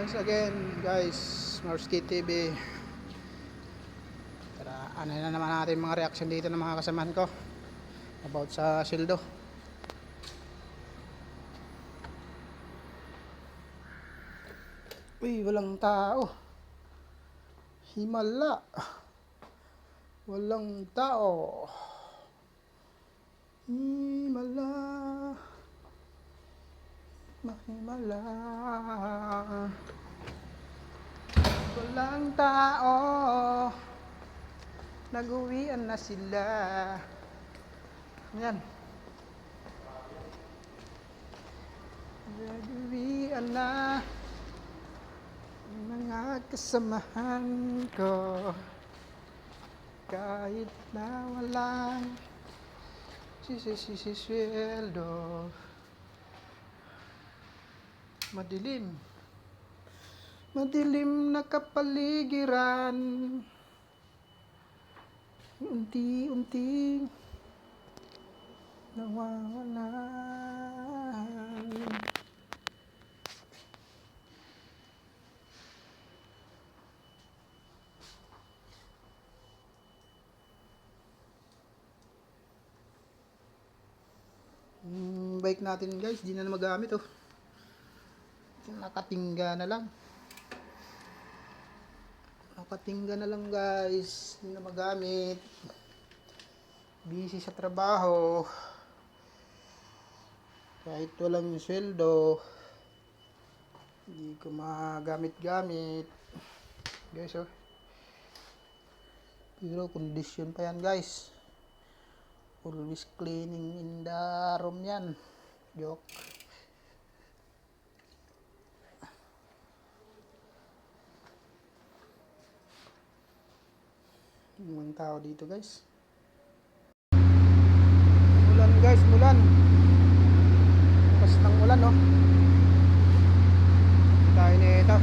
Once again guys, Marsky TV. Tara, ano na naman natin mga reaction dito ng mga kasamahan ko about sa sildo. Uy, walang tao. Himala. Walang tao. Himala. Mahimala. Walang tao. Nag-uwian na sila. Yan. Nag-uwian na ang mga kasamahan ko. Kahit na walang sweldo. Madilim. Madilim na kapaligiran. Unti-unting nawawalan. Bike natin guys, di na magamit oh. Nakatingga na lang. Nakatingga na lang guys, di na magamit. Busy sa trabaho. Kahit walang sweldo, hindi ko magamit-gamit. Guys oh. Pero condition pa yan guys. Always cleaning in the room yan. Joke. Yung tao dito guys. Mulan guys, mulan. Pas ng ulan oh. Tayo nito.